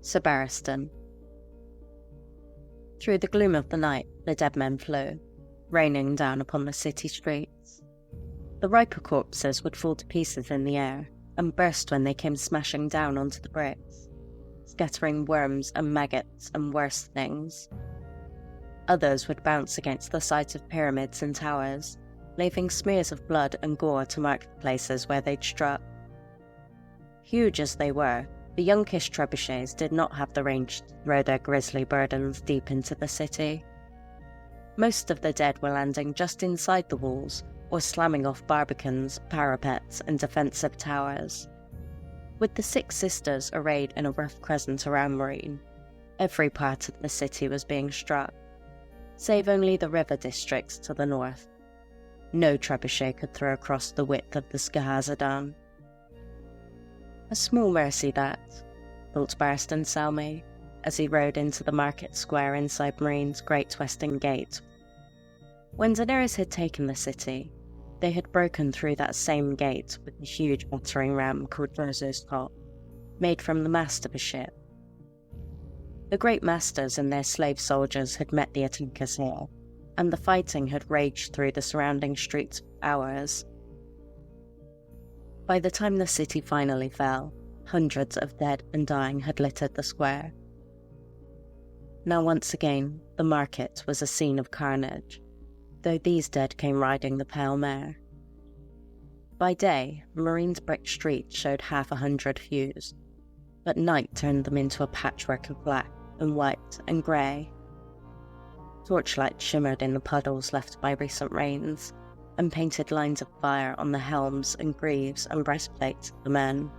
Sir Barristan. Through the gloom of the night the dead men flew, raining down upon the city streets. The riper corpses would fall to pieces in the air, and burst when they came smashing down onto the bricks, scattering worms and maggots and worse things. Others would bounce against the sides of pyramids and towers, leaving smears of blood and gore to mark the places where they'd struck. Huge as they were, the younkish trebuchets did not have the range to throw their grisly burdens deep into the city. Most of the dead were landing just inside the walls, or slamming off barbicans, parapets, and defensive towers. With the 6 sisters arrayed in a rough crescent around Meereen, every part of the city was being struck, save only the river districts to the north. No trebuchet could throw across the width of the Squires. A small mercy that, thought Barristan Selmy, as he rode into the market square inside Meereen's great western gate. When Daenerys had taken the city, they had broken through that same gate with the huge battering ram called Drozo's Top, made from the mast of a ship. The great masters and their slave soldiers had met the attackers here, and the fighting had raged through the surrounding streets for hours. By the time the city finally fell, hundreds of dead and dying had littered the square. Now once again, the market was a scene of carnage, though these dead came riding the pale mare. By day, Meereen's brick streets showed 100 hues, but night turned them into a patchwork of black and white and grey. Torchlight shimmered in the puddles left by recent rains, and painted lines of fire on the helms and greaves and breastplates of the men.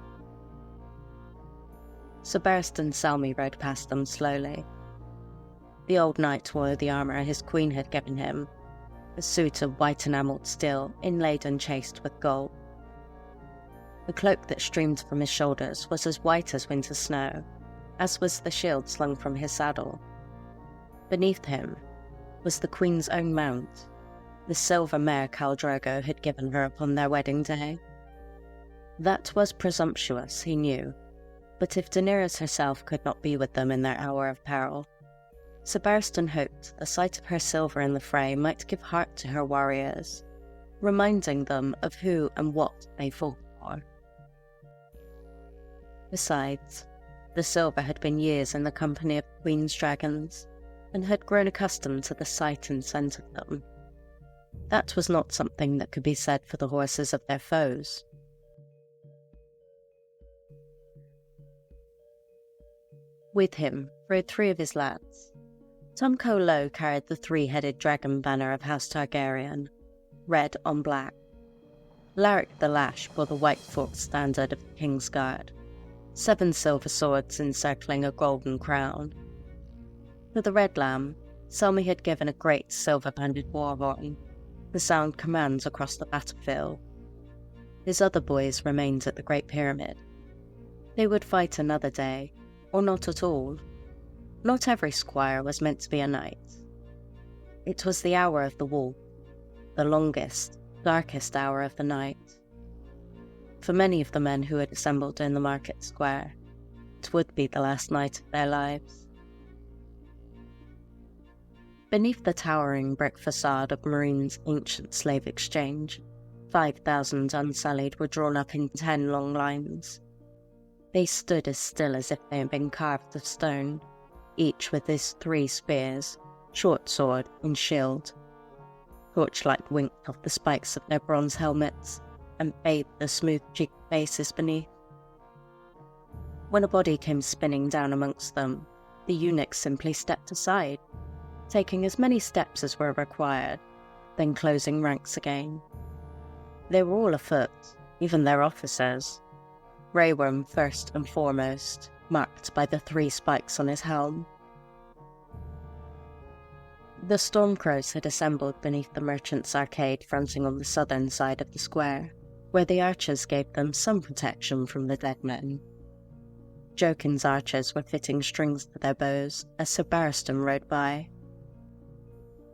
Sir Barristan Selmy rode past them slowly. The old knight wore the armour his queen had given him, a suit of white enamelled steel inlaid and chased with gold. The cloak that streamed from his shoulders was as white as winter snow, as was the shield slung from his saddle. Beneath him was the queen's own mount, the silver mare Khal Drogo had given her upon their wedding day. That was presumptuous, he knew, but if Daenerys herself could not be with them in their hour of peril, Sir Barristan hoped the sight of her silver in the fray might give heart to her warriors, reminding them of who and what they fought for. Besides, the silver had been years in the company of the Queen's dragons, and had grown accustomed to the sight and scent of them. That was not something that could be said for the horses of their foes. With him rode 3 of his lads. Tumco Lo carried the 3-headed dragon banner of House Targaryen, red on black. Larrick the Lash bore the white forked standard of the King's Guard, 7 silver swords encircling a golden crown. For the Red Lamb, Selmy had given a great silver-banded war horn, the sound commands across the battlefield. His other boys remained at the Great Pyramid. They would fight another day, or not at all. Not every squire was meant to be a knight. It was the hour of the wolf, the longest, darkest hour of the night. For many of the men who had assembled in the market square, it would be the last night of their lives. Beneath the towering brick facade of Meereen's ancient slave exchange, 5,000 unsullied were drawn up in 10 long lines. They stood as still as if they had been carved of stone, each with his 3 spears, short sword and shield. Torchlight winked off the spikes of their bronze helmets, and bathed the smooth-cheeked faces beneath. When a body came spinning down amongst them, the eunuchs simply stepped aside, taking as many steps as were required, then closing ranks again. They were all afoot, even their officers. Rayworm first and foremost, marked by the 3 spikes on his helm. The Stormcrows had assembled beneath the Merchant's Arcade fronting on the southern side of the square, where the archers gave them some protection from the dead men. Jokin's archers were fitting strings to their bows as Sir Barristan rode by.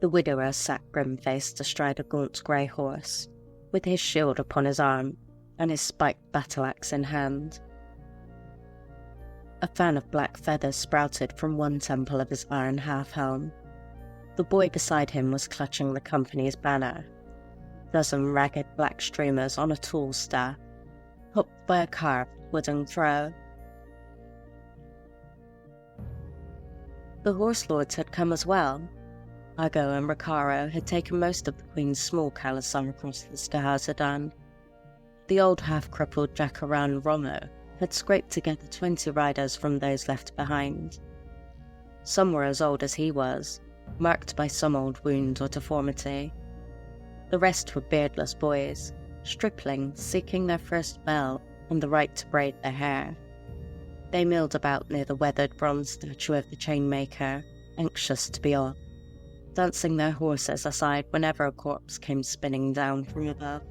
The widower sat grim-faced astride a gaunt grey horse, with his shield upon his arm and his spiked battle-axe in hand. A fan of black feathers sprouted from one temple of his iron half-helm. The boy beside him was clutching the company's banner, a dozen ragged black streamers on a tall staff, topped by a carved wooden throw. The horse lords had come as well. Argo and Ricaro had taken most of the Queen's small calycine across the Squires. The old half-crippled Jacaran Romo had scraped together 20 riders from those left behind. Some were as old as he was, marked by some old wound or deformity. The rest were beardless boys, striplings seeking their first bell and the right to braid their hair. They milled about near the weathered bronze statue of the chainmaker, anxious to be off, dancing their horses aside whenever a corpse came spinning down from above.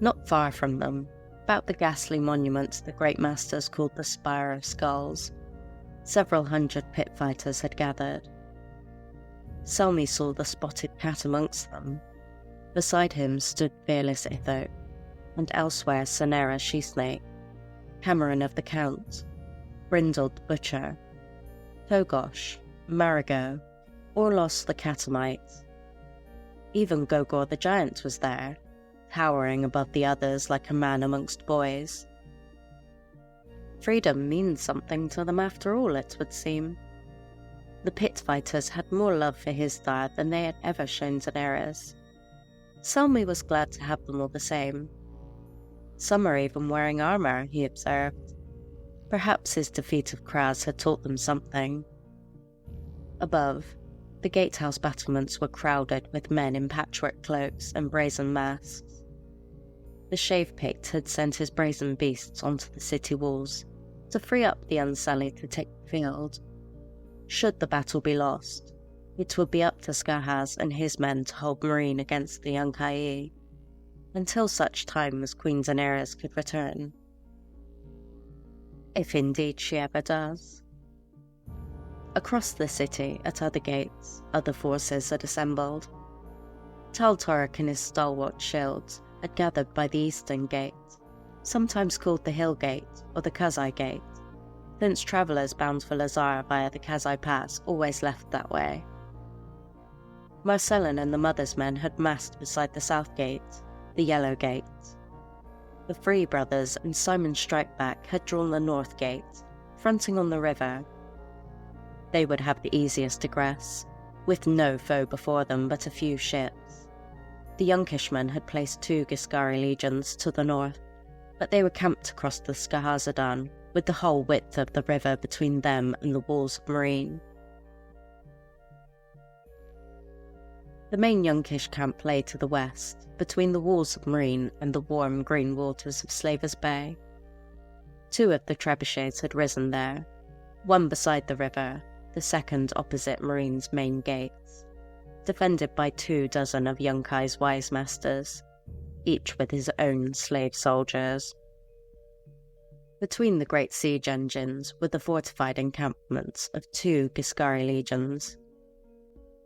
Not far from them, about the ghastly monument the great masters called the Spire of Skulls, several hundred pit fighters had gathered. Selmy saw the spotted cat amongst them. Beside him stood fearless Itho, and elsewhere Senera She-Snake, Cameron of the Count, Brindled the Butcher, Togosh, Marigo, Orlos the Catamite. Even Gogor the Giant was there, towering above the others like a man amongst boys. Freedom means something to them after all, it would seem. The pit fighters had more love for his star than they had ever shown to theirs. Selmy was glad to have them all the same. Some are even wearing armour, he observed. Perhaps his defeat of Kraz had taught them something. Above, the gatehouse battlements were crowded with men in patchwork cloaks and brazen masks. The shave-pate had sent his brazen beasts onto the city walls to free up the Unsullied to take the field. Should the battle be lost, it would be up to Skahaz and his men to hold Meereen against the Yunkai, until such time as Queen Daenerys could return. If indeed she ever does. Across the city, at other gates, other forces had assembled. Tal Torek and his stalwart shields had gathered by the eastern gate, sometimes called the Hill Gate or the Kazai Gate, since travellers bound for Lazar via the Kazai Pass always left that way. Marcellin and the Mother's men had massed beside the South Gate, the Yellow Gate. The Free Brothers and Simon Strikeback had drawn the North Gate, fronting on the river. They would have the easiest egress, with no foe before them but a few ships. The Yunkishmen had placed 2 Giscari legions to the north, but they were camped across the Skahazadan, with the whole width of the river between them and the walls of Meereen. The main Yunkish camp lay to the west, between the walls of Meereen and the warm green waters of Slavers Bay. 2 of the trebuchets had risen there, one beside the river, the second opposite Meereen's main gates, defended by 24 of Yunkai's wise masters, each with his own slave soldiers. Between the great siege engines were the fortified encampments of 2 Giscari legions.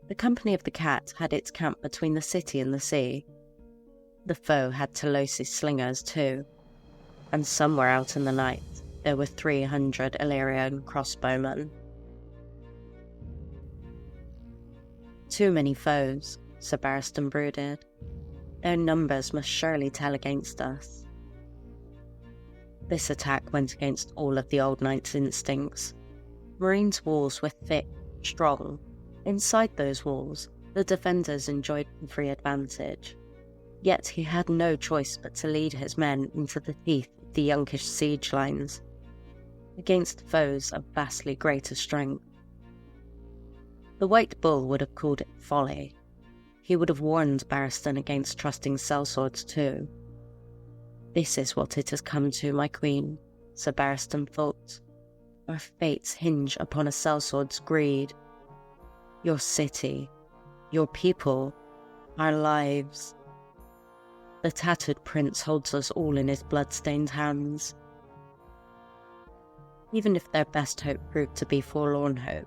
The Company of the Cat had its camp between the city and the sea. The foe had Telosi slingers too, and somewhere out in the night there were 300 Illyrian crossbowmen. Too many foes, Sir Barristan brooded. Their numbers must surely tell against us. This attack went against all of the old knight's instincts. Meereen's walls were thick, strong. Inside those walls, the defenders enjoyed free advantage. Yet he had no choice but to lead his men into the teeth of the Yunkish siege lines, against foes of vastly greater strength. The White Bull would have called it folly. He would have warned Barristan against trusting sellswords too. This is what it has come to, my queen, Sir Barristan thought. Our fates hinge upon a sellsword's greed. Your city, your people, our lives. The tattered prince holds us all in his blood-stained hands. Even if their best hope proved to be forlorn hope,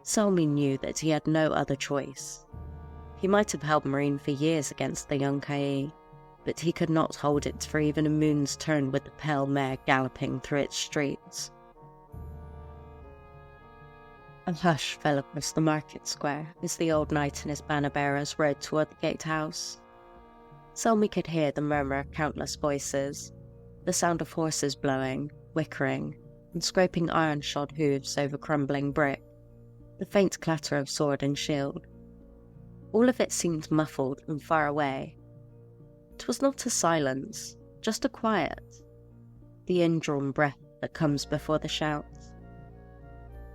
Selmy knew that he had no other choice. He might have held Meereen for years against the Yunkai, but he could not hold it for even a moon's turn with the pale mare galloping through its streets. A hush fell across the market square as the old knight and his banner-bearers rode toward the gatehouse. Selmy could hear the murmur of countless voices, the sound of horses blowing, whickering, and scraping iron-shod hooves over crumbling brick, the faint clatter of sword and shield. All of it seemed muffled and far away. It was not a silence, just a quiet, the indrawn breath that comes before the shouts.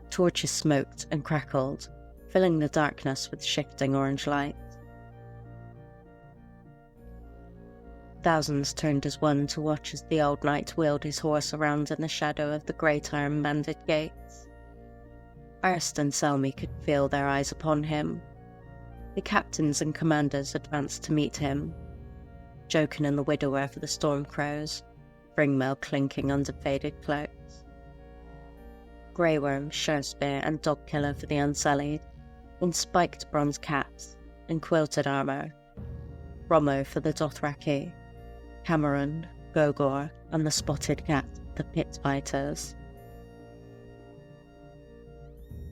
Torches smoked and crackled, filling the darkness with shifting orange light. Thousands turned as one to watch as the old knight wheeled his horse around in the shadow of the great iron-banded gates. Barristan and Selmy could feel their eyes upon him. The captains and commanders advanced to meet him, Jokin and the widower for the Stormcrows, Ringmail clinking under faded cloaks. Grey Worm, Surespear and Dogkiller for the Unsullied, in spiked bronze caps and quilted armour, Romo for the Dothraki, Cameron, Gogor and the Spotted Cat, the Pit Fighters.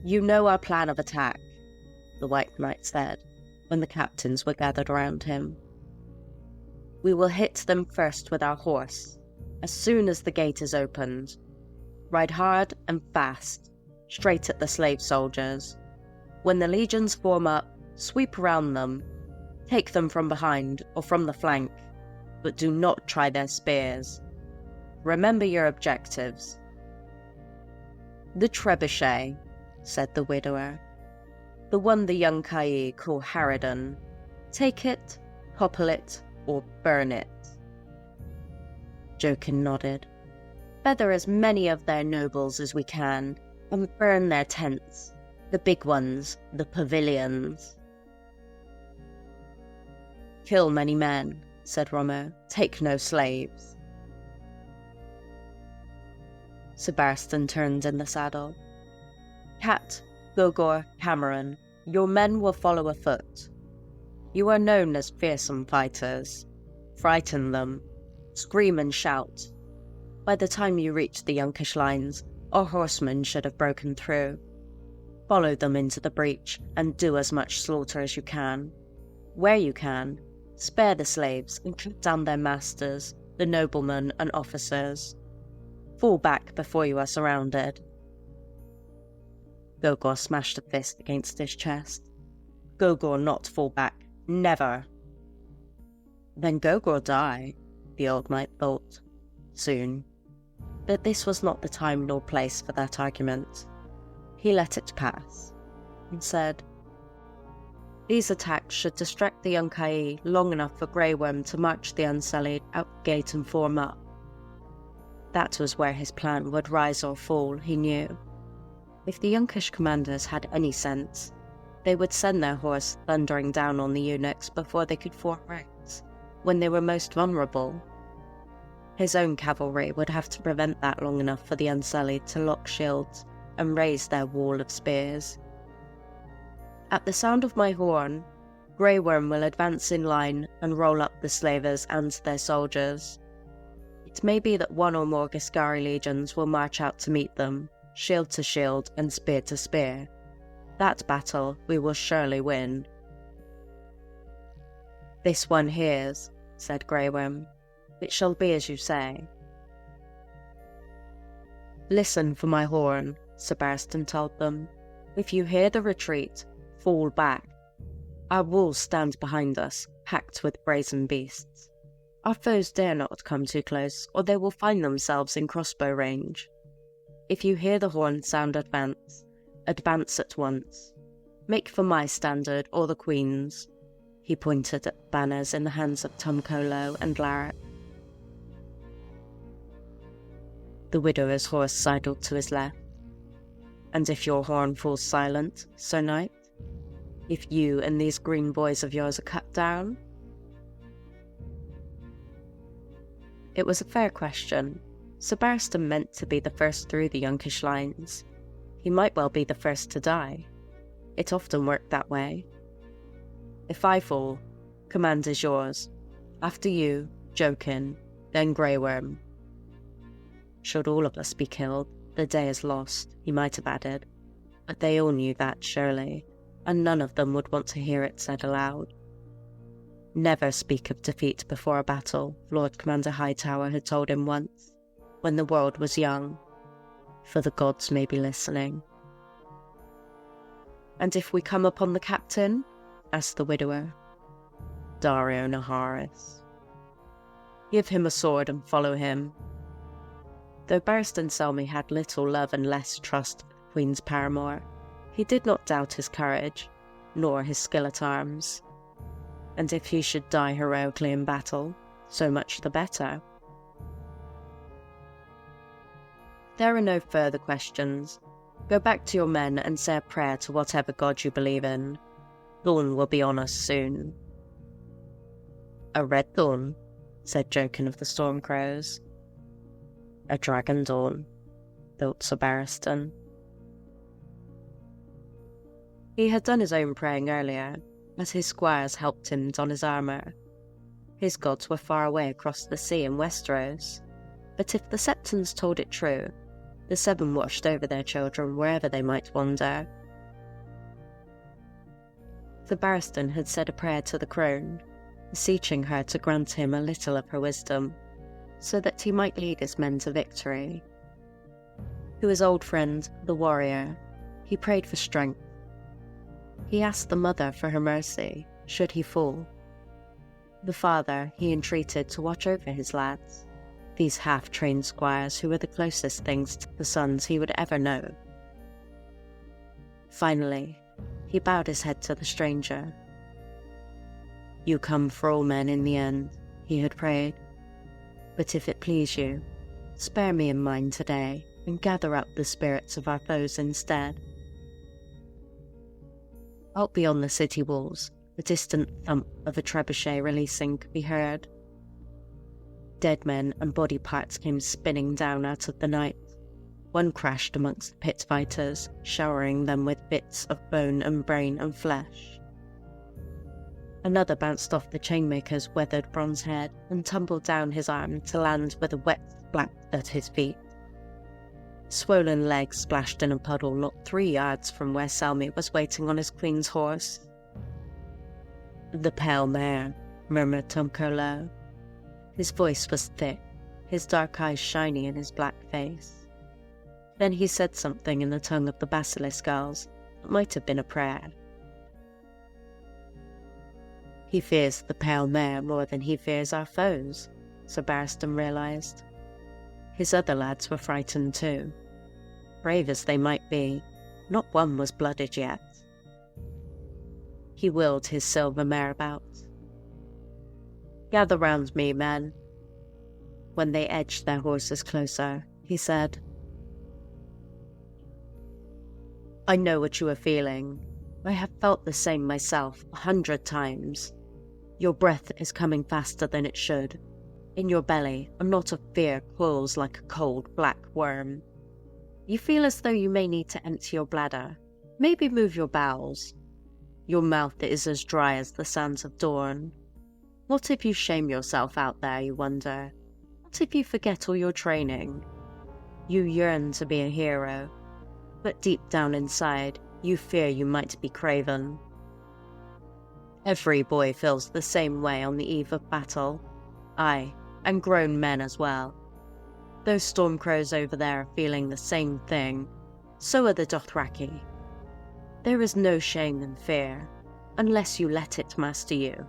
"You know our plan of attack," the White Knight said, when the captains were gathered around him. "We will hit them first with our horse, as soon as the gate is opened. Ride hard and fast, straight at the slave soldiers. When the legions form up, sweep around them. Take them from behind or from the flank, but do not try their spears. Remember your objectives." "The trebuchet," said the widower. "The one the young Kai call Harridan. Take it, topple it, or burn it." Jokin nodded. "Feather as many of their nobles as we can, and burn their tents, the big ones, the pavilions." "Kill many men," said Romo. "Take no slaves." Sir Barristan turned in the saddle. "Cat, Gogor, Cameron, your men will follow afoot. You are known as fearsome fighters. Frighten them. Scream and shout. By the time you reach the Yunkish lines, our horsemen should have broken through. Follow them into the breach and do as much slaughter as you can. Where you can, spare the slaves and cut down their masters, the noblemen and officers. Fall back before you are surrounded." Gogor smashed a fist against his chest. "Gogor not fall back. Never." "Then Gogor die," the old knight thought. "Soon." But this was not the time nor place for that argument. He let it pass, and said, "These attacks should distract the Yunkai long enough for Grey Worm to march the Unsullied out the gate and form up." That was where his plan would rise or fall, he knew. If the Yunkish commanders had any sense, they would send their horse thundering down on the eunuchs before they could form ranks, when they were most vulnerable. His own cavalry would have to prevent that long enough for the Unsullied to lock shields and raise their wall of spears. "At the sound of my horn, Grey Worm will advance in line and roll up the slavers and their soldiers. It may be that one or more Giscari legions will march out to meet them, shield to shield and spear to spear. That battle we will surely win." "This one hears," said Grey Worm. "It shall be as you say." "Listen for my horn," Sir Barristan told them. "If you hear the retreat, fall back. Our walls stand behind us, packed with brazen beasts. Our foes dare not come too close, or they will find themselves in crossbow range. If you hear the horn sound advance at once. Make for my standard or the Queen's." He pointed at banners in the hands of Tumcolo and Larrick. The widower's horse sidled to his left. "And if your horn falls silent, Sir Knight? If you and these green boys of yours are cut down?" It was a fair question. Sir Barristan meant to be the first through the Yunkish lines. He might well be the first to die. It often worked that way. "If I fall, command is yours. After you, Jokin, then Grey Worm. Should all of us be killed, the day is lost, he might have added. But they all knew that, surely, and none of them would want to hear it said aloud. Never speak of defeat before a battle, Lord Commander Hightower had told him once, when the world was young, for the gods may be listening. And if we come upon the captain? Asked the widower. Dario Naharis. Give him a sword and follow him. Though Barristan Selmy had little love and less trust for the Queen's paramour, he did not doubt his courage, nor his skill at arms. And if he should die heroically in battle, so much the better. There are no further questions. Go back to your men and say a prayer to whatever god you believe in. Dawn will be on us soon. A red dawn, said Jokin of the Stormcrows. A dragon dawn, thought Sir Barristan. He had done his own praying earlier, as his squires helped him don his armour. His gods were far away across the sea in Westeros, but if the Septons told it true, the Seven watched over their children wherever they might wander. Sir Barristan had said a prayer to the crone, beseeching her to grant him a little of her wisdom, so that he might lead his men to victory. To his old friend, the warrior, he prayed for strength. He asked the mother for her mercy, should he fall. The father he entreated to watch over his lads, these half-trained squires who were the closest things to the sons he would ever know. Finally, he bowed his head to the stranger. You come for all men in the end, he had prayed. But if it please you, spare me and mine today, and gather up the spirits of our foes instead. Out beyond the city walls, the distant thump of a trebuchet releasing could be heard. Dead men and body parts came spinning down out of the night. One crashed amongst the pit fighters, showering them with bits of bone and brain and flesh. Another bounced off the chainmaker's weathered bronze head and tumbled down his arm to land with a wet splat at his feet. Swollen legs splashed in a puddle not 3 yards from where Selmy was waiting on his queen's horse. The pale mare, murmured Tumco low. His voice was thick, his dark eyes shiny in his black face. Then he said something in the tongue of the basilisk girls that might have been a prayer. He fears the pale mare more than he fears our foes, Sir Barristan realised. His other lads were frightened too. Brave as they might be, not one was blooded yet. He wheeled his silver mare about. Gather round me, men. When they edged their horses closer, he said, I know what you are feeling. I have felt the same myself 100 times. Your breath is coming faster than it should. In your belly, a knot of fear coils like a cold black worm. You feel as though you may need to empty your bladder, maybe move your bowels. Your mouth is as dry as the sands of dawn. What if you shame yourself out there, you wonder? What if you forget all your training? You yearn to be a hero, but deep down inside, you fear you might be craven. Every boy feels the same way on the eve of battle. Aye, and grown men as well. Those Stormcrows over there are feeling the same thing. So are the Dothraki. There is no shame in fear, unless you let it master you.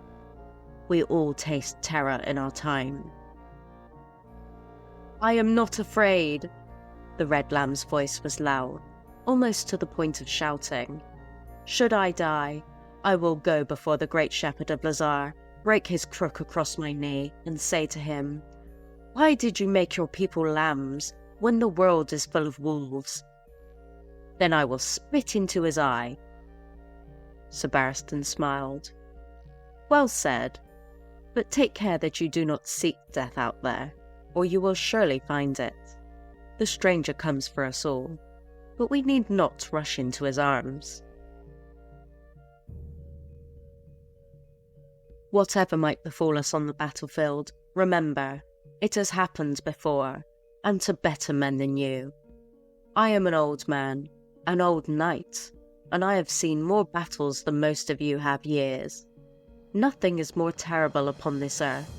We all taste terror in our time. I am not afraid. The Red Lamb's voice was loud, almost to the point of shouting. Should I die, I will go before the great shepherd of Lazar, break his crook across my knee, and say to him, Why did you make your people lambs, when the world is full of wolves? Then I will spit into his eye. Sir Barristan smiled. Well said, but take care that you do not seek death out there, or you will surely find it. The stranger comes for us all, but we need not rush into his arms. Whatever might befall us on the battlefield, remember, it has happened before, and to better men than you. I am an old man, an old knight, and I have seen more battles than most of you have years. Nothing is more terrible upon this earth,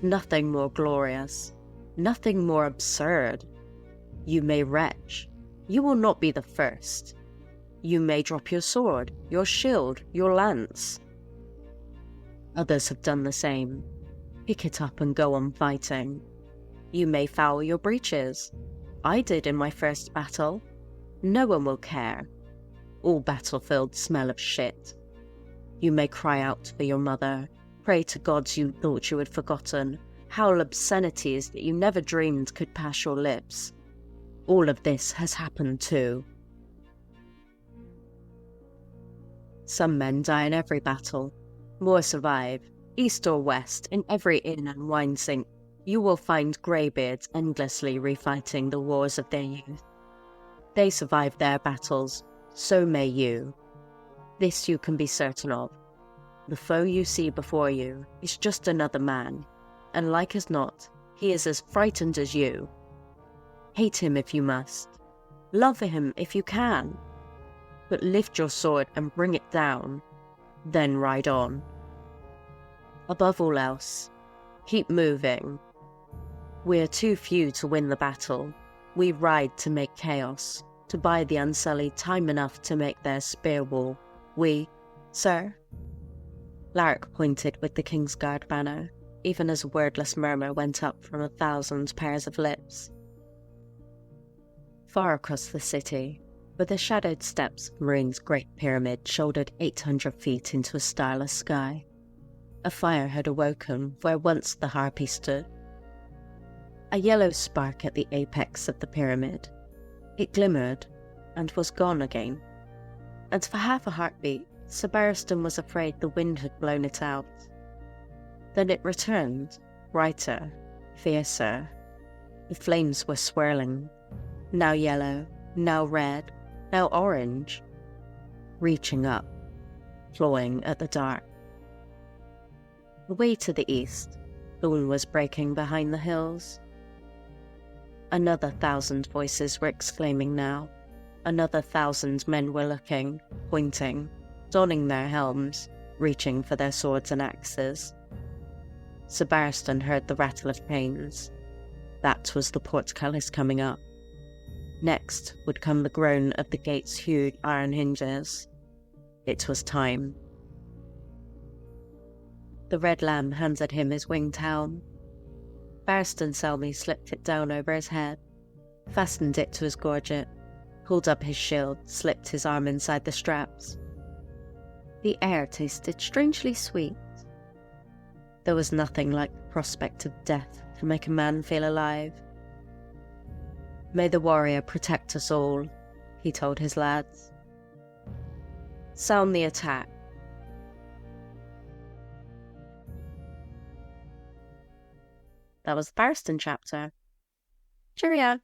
nothing more glorious, nothing more absurd. You may retch, you will not be the first. You may drop your sword, your shield, your lance. Others have done the same. Pick it up and go on fighting. You may foul your breeches. I did in my first battle. No one will care. All battlefields smell of shit. You may cry out for your mother, pray to gods you thought you had forgotten, howl obscenities that you never dreamed could pass your lips. All of this has happened too. Some men die in every battle. More survive. East or west, in every inn and wine sink, you will find greybeards endlessly refighting the wars of their youth. They survived their battles, so may you. This you can be certain of. The foe you see before you is just another man, and like as not, he is as frightened as you. Hate him if you must. Love him if you can. But lift your sword and bring it down, then ride on. Above all else, keep moving. We are too few to win the battle. We ride to make chaos, to buy the Unsullied time enough to make their spear wall. We, sir? Larrick pointed with the Kingsguard banner, even as a wordless murmur went up from 1,000 pairs of lips. Far across the city, where the shadowed steps of Meereen's Great Pyramid shouldered 800 feet into a starless sky, a fire had awoken where once the Harpy stood. A yellow spark at the apex of the pyramid. It glimmered, and was gone again. And for half a heartbeat, Sir Barristan was afraid the wind had blown it out. Then it returned, brighter, fiercer. The flames were swirling, now yellow, now red, now orange, reaching up, clawing at the dark. Away to the east, dawn was breaking behind the hills. Another 1,000 voices were exclaiming now. Another 1,000 men were looking, pointing, donning their helms, reaching for their swords and axes. Sir Barristan heard the rattle of chains. That was the portcullis coming up. Next would come the groan of the gate's huge iron hinges. It was time. The Red Lamb handed him his winged helm. Barristan Selmy slipped it down over his head, fastened it to his gorget, pulled up his shield, slipped his arm inside the straps. The air tasted strangely sweet. There was nothing like the prospect of death to make a man feel alive. May the warrior protect us all, he told his lads. Sound the attack. That was the Barristan chapter. Cheerio.